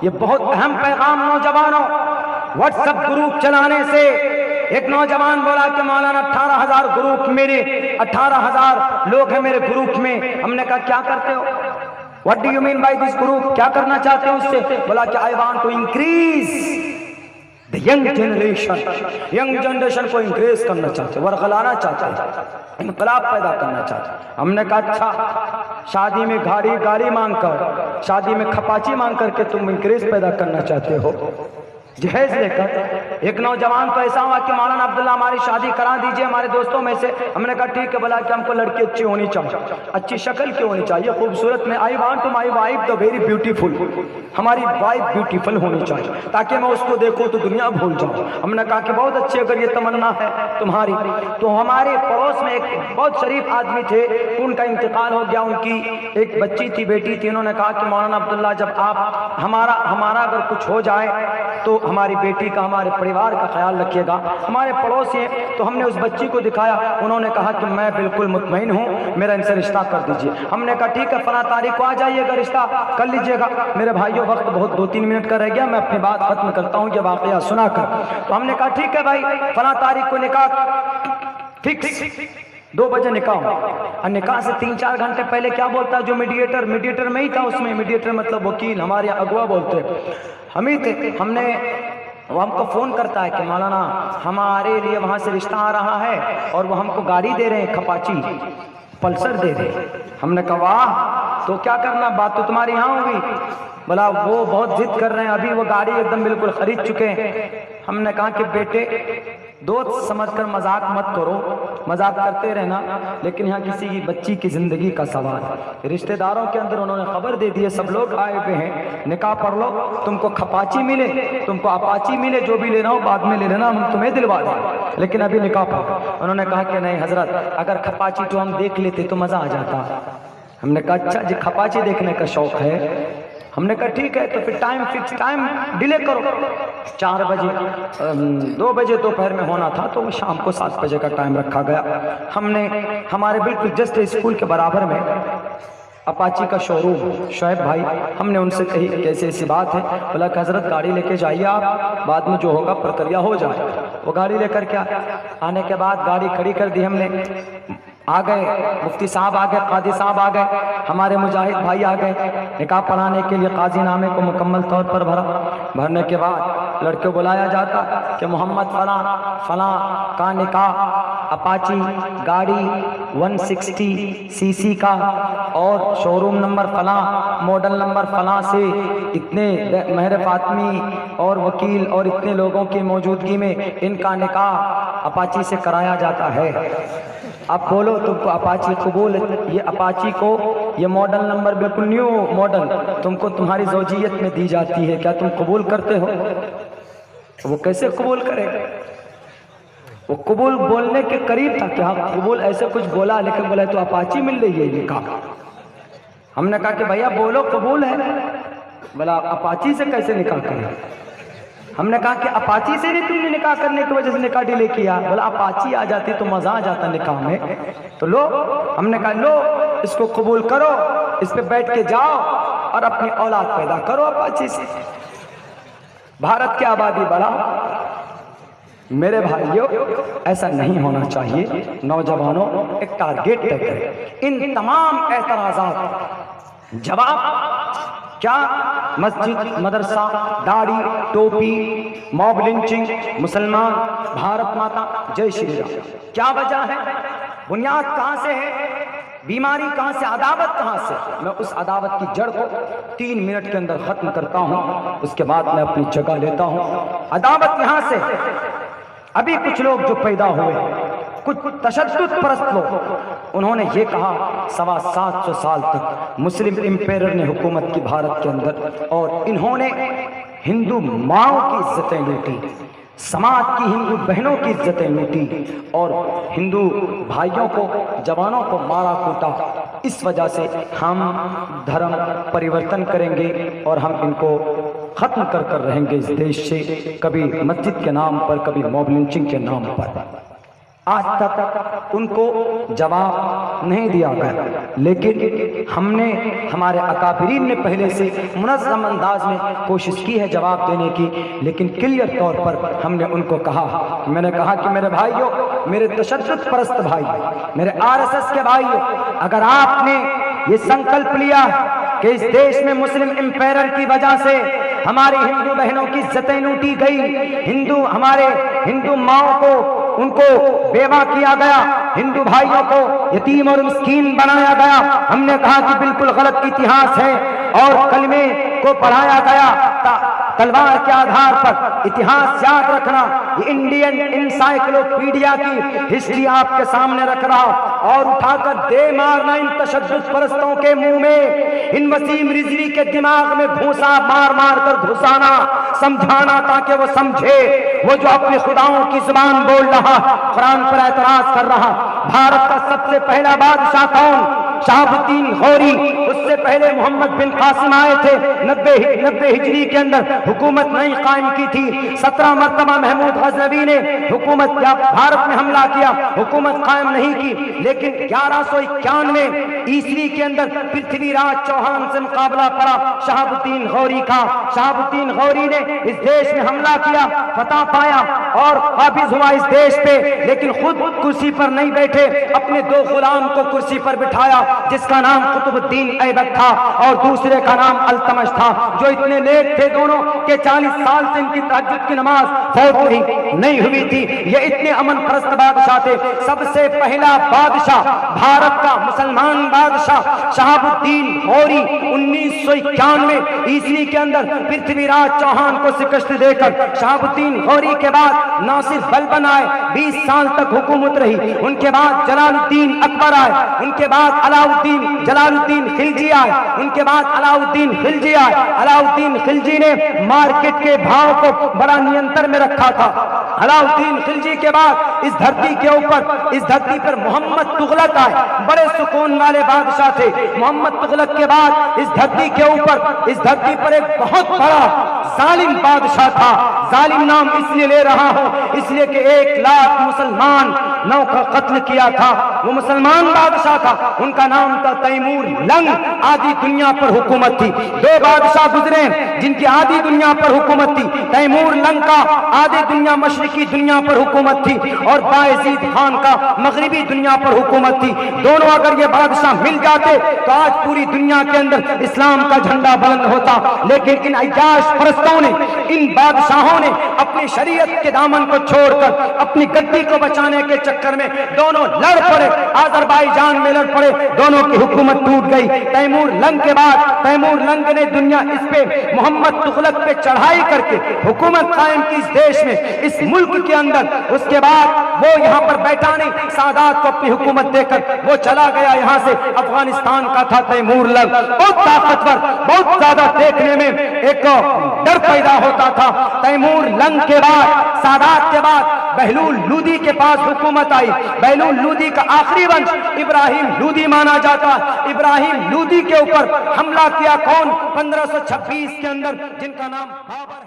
ये बहुत अहम पैगाम नौजवानों। व्हाट्सएप ग्रुप चलाने से एक नौजवान बोला कि मौलाना 18,000 ग्रुप मेरे 18,000 लोग हैं मेरे ग्रुप में। हमने कहा क्या करते हो, what do you mean by this group, क्या करना चाहते हो उससे? बोला कि I want to increase the young generation को इंक्रीज करना चाहते, वर्गलाना चाहते, इनकलाब पैदा करना चाहते। हमने कहा अच्छा, शादी में गाड़ी मांगकर, शादी में खपाची मांग करके तुम इंक्रीज पैदा करना चाहते हो? जहेज लेकर एक नौजवान तो ऐसा हुआ कि मौलाना अब्दुल्ला हमारी शादी करा दीजिए हमारे दोस्तों में से। हमने कहा ठीक है। बोला कि हमको लड़की अच्छी होनी चाहिए। अच्छी शक्ल की होनी चाहिए, खूबसूरत में। I want to my wife the very beautiful, हमारी वाइफ ब्यूटीफुल होनी चाहिए ताकि मैं उसको देखूं तो दुनिया भूल जाऊं। हमने कहा कि बहुत अच्छी, अगर ये तमन्ना है तुम्हारी। तो हमारे पड़ोस में एक बहुत शरीफ आदमी थे, उनका इंतकाल हो गया, उनकी एक बच्ची थी, बेटी थी। उन्होंने कहा कि मौलाना अब्दुल्ला जब आप हमारा अगर कुछ हो जाए तो हमारी बेटी का, हमारे परिवार का ख्याल रखिएगा। हमारे पड़ोसी हैं। तो हमने उस बच्ची को दिखाया, उन्होंने कहा कि मैं बिल्कुल मुतमईन हूँ, मेरा इनसे रिश्ता कर दीजिए। हमने कहा ठीक है, फला तारीख को आ जाइएगा, रिश्ता कर लीजिएगा। मेरे भाइयों वक्त बहुत 2-3 मिनट का रह गया, मैं अपनी बात खत्म करता हूँ ये वाकया सुनाकर। तो हमने कहा ठीक है भाई, फला तारीख को निकाह फिक्स, 2 बजे निकाह। और निकाह से 3-4 घंटे पहले क्या बोलता है जो मीडिएटर में ही था, उसमें मीडिएटर मतलब वकील, हमारे यहाँ अगवा बोलते हम ही थे। वो हमको फ़ोन करता है कि मौलाना हमारे लिए वहाँ से रिश्ता आ रहा है और वो हमको गाड़ी दे रहे हैं, खपाची पल्सर दे रहे हैं। हमने कहा वाह, तो क्या करना, बात तो तुम्हारी यहाँ होगी। बोला वो बहुत जिद कर रहे हैं, अभी वो गाड़ी एकदम बिल्कुल खरीद चुके हैं। हमने कहा कि बेटे दोस्त समझकर मजाक मत करो, मजाक करते रहना, लेकिन यहाँ किसी की बच्ची की जिंदगी का सवाल है। रिश्तेदारों के अंदर उन्होंने खबर दे दी है, सब लोग आए हुए हैं, निकाह पढ़ लो, तुमको खपाची मिले, तुमको अपाची मिले, जो भी लेना हो बाद में ले लेना, हम तुम्हें दिलवा दें, लेकिन अभी निकाह पढ़ो। उन्होंने कहा कि नहीं हजरत, अगर खपाची तो हम देख लेते तो मजा आ जाता। हमने कहा अच्छा जी, खपाची देखने का शौक है। हमने कहा ठीक है, तो फिर टाइम फिक्स, टाइम डिले करो। 4 बजे 2 बजे दोपहर में होना था, तो शाम को 7 बजे का टाइम रखा गया। हमने हमारे बिल्कुल जस्ट स्कूल के बराबर में अपाची का शोरूम, शोएब भाई, हमने उनसे कही कैसे ऐसी बात है। बोला कि हजरत गाड़ी लेके जाइए आप, बाद में जो होगा प्रक्रिया हो जाए। वो गाड़ी लेकर क्या आने के बाद गाड़ी खड़ी कर दी हमने, आ गए मुफ्ती साहब, आ गए काजी साहब, आ गए हमारे मुजाहिद भाई, आ गए निकाह पढ़ाने के लिए। काजी नामे को मुकम्मल तौर पर भरने के बाद लड़के को बुलाया जाता कि मोहम्मद फला का निकाह अपाची गाड़ी 160 सीसी का और शोरूम नंबर फला, मॉडल नंबर फला से इतने महर फातमी और वकील और इतने लोगों की मौजूदगी में इनका निकाह अपाची से कराया जाता है। अब बोलो तुमको अपाची कबूल? ये अपाची को ये मॉडल नंबर बिल्कुल न्यू मॉडल तुमको तुम्हारी ज़ौजियत में दी जाती है, क्या तुम कबूल करते हो? वो कैसे कबूल करेगा? वो कबूल बोलने के करीब था कि हाँ कबूल, ऐसे कुछ बोला, लेकिन बोला तो अपाची मिल रही है निकाह। हमने कहा कि भैया बोलो कबूल है। बोला अपाची से कैसे निकाह करें? हमने कहा कि अपाची से नहीं तुमने निकाह करने की वजह से निकाह डिले किया? बोला अपाची आ जाती तो मजा आ जाता निकाह में। तो लो, हमने कहा लो इसको कबूल करो, इस पे बैठ के जाओ और अपनी औलाद पैदा करो अपाची से, भारत की आबादी बढ़ाओ। मेरे भाइयों ऐसा नहीं होना चाहिए। नौजवानों एक टारगेट तय करें। इन तमाम एतराज़ात जवाब क्या? मस्जिद, मदरसा, दाढ़ी, टोपी, मॉब लिंचिंग, मुसलमान, भारत माता, जय श्री राम, क्या वजह है? बुनियाद कहाँ से है? बीमारी कहाँ से? अदावत कहाँ से? मैं उस अदावत की जड़ को 3 मिनट के अंदर खत्म करता हूँ, उसके बाद मैं अपनी जगह लेता हूँ। अदावत यहाँ से, अभी कुछ लोग जो पैदा हुए, कुछ तशद्दुद परस्त लोग, उन्होंने ये कहा 725 साल तक मुस्लिम इंपेरर ने हुकूमत की भारत के अंदर, और इन्होंने हिंदू माओं की इज्जतें लूटी, समाज की हिंदू बहनों की इज्जतें लूटी और हिंदू भाइयों को, जवानों को मारा कूटा। इस वजह से हम धर्म परिवर्तन करेंगे और हम इनको खत्म कर कर रहेंगे इस देश से, कभी मस्जिद के नाम पर, कभी मॉब लिंचिंग के नाम पर। आज तक उनको जवाब नहीं दिया गया, लेकिन हमने, हमारे अकाबिरीन ने पहले से मुनज़्ज़म अंदाज में कोशिश की है जवाब देने की, लेकिन क्लियर तौर पर हमने उनको कहा, मैंने कहा कि मेरे भाइयों, मेरे तशद्दुद परस्त भाई, मेरे RSS के भाइयों, अगर आपने ये संकल्प लिया कि इस देश में मुस्लिम एम्पायर की वजह से हमारी हिंदू बहनों की इज्जतें लूटी गई, हमारे हिंदू माओ को उनको बेवा किया गया, हिंदू भाइयों को यतीम और मिस्कीन बनाया गया, हमने कहा कि बिल्कुल गलत इतिहास है और कलमे को पढ़ाया गया तलवार के आधार पर। इतिहास याद रखना, ये इंडियन इंसाइक्लोपीडिया की हिस्ट्री आपके सामने रख रहा और उठाकर दे मारना इन तशद्दुद परस्तों के मुंह में, इन वसीम रिजवी के दिमाग में घूसा मार मार कर घुसाना, समझाना ताकि वो समझे, वो जो अपने खुदाओं की जुबान बोल रहा, कुरान पर एतराज कर रहा। भारत का सबसे पहला बादशाह कौन? शहाबुद्दीन गौरी। उससे पहले मोहम्मद बिन कासिम आए थे, 90 हिजरी के अंदर हुकूमत नहीं कायम की थी। 17 मरतबा महमूद गजनवी ने हुकूमत भारत में हमला किया, हुकूमत कायम नहीं की, लेकिन 1191 ईस्वी के अंदर पृथ्वीराज चौहान से मुकाबला पड़ा शहाबुद्दीन गौरी का। शहाबुद्दीन गौरी ने इस देश में हमला किया, फतह पाया और काबिज हुआ इस देश पे, लेकिन खुद कुर्सी पर नहीं बैठे, अपने 2 गुलाम को कुर्सी पर बिठाया, जिसका नाम कुतुबुद्दीन ऐबक था और दूसरे का नाम अल्तमश था, जो इतने नेक थे दोनों के 40 साल से इनकी तहज्जुद की नमाज फौत नहीं हुई थी। ये इतने अमन परस्त बादशाह थे। सबसे पहला बादशाह, भारत का मुसलमान बादशाह शहाबुद्दीन गौरी 1991 ईस्वी के अंदर पृथ्वीराज चौहान को शिकस्त देकर शहाबुद्दीन गौरी के बाद नासिर बलबन आए, 20 साल तक हुकूमत रही। उनके बाद जलालुद्दीन अकबर आए, उनके बाद जलालुद्दीन खिलजी आए, उनके बाद अलाउद्दीन खिलजी आए। अलाउद्दीन खिलजी ने मार्केट के भाव को बड़ा नियंत्रण में रखा था। अलाउद्दीन खिलजी के बाद इस धरती पर मोहम्मद तुगलक आए, बड़े सुकून वाले बादशाह थे। मोहम्मद तुगलक के बाद इस धरती पर एक बहुत बड़ा जालिम बादशाह था। जालिम नाम इसलिए ले रहा हूं इसलिए कि 1 लाख मुसलमानों का कत्ल किया था। वो मुसलमान बादशाह था, उनका नाम था तैमूर लंग। आधी दुनिया पर हुकूमत थी। 2 बादशाह गुजरे जिनकी आधी दुनिया पर हुकूमत थी। तैमूर लंग का आधी दुनिया मशरिकी दुनिया पर हुकूमत थी और बायजीद खान का मगरिबी दुनिया पर हुकूमत थी। दोनों अगर ये बादशाह मिल जाते तो आज पूरी दुनिया के अंदर इस्लाम का झंडा बुलंद होता, लेकिन इन अय्याश परस्तों ने, इन बादशाहों ने अपनी शरीयत के दामन को छोड़कर अपनी गद्दी को बचाने के चक्कर में दोनों लड़ पड़े, आज़रबाईजान में लड़ पड़े, दोनों की हुकूमत टूट गई। तैमूर लंग के बाद तैमूर लंग ने दुनिया इस पे मोहम्मद तुगलक पे चढ़ाई करके हुकूमत कायम की इस देश में, इस मुल्क के अंदर। उसके बाद वो यहाँ पर बैठा नहीं, सादात को अपनी हुकूमत देकर वो चला गया यहाँ से। अफगानिस्तान का था तैमूर लंग, बहुत ताकतवर, बहुत ज्यादा देखने में एक डर पैदा होता था। तैमूर लंग के बाद, सादात के बाद बहलूल लोदी के पास हुकूमत आई। बहलूल लोदी का आखिरी वंश इब्राहिम लोदी माना जाता। इब्राहिम लोदी के ऊपर हमला किया कौन? 1526 के अंदर, जिनका नाम बाबर है।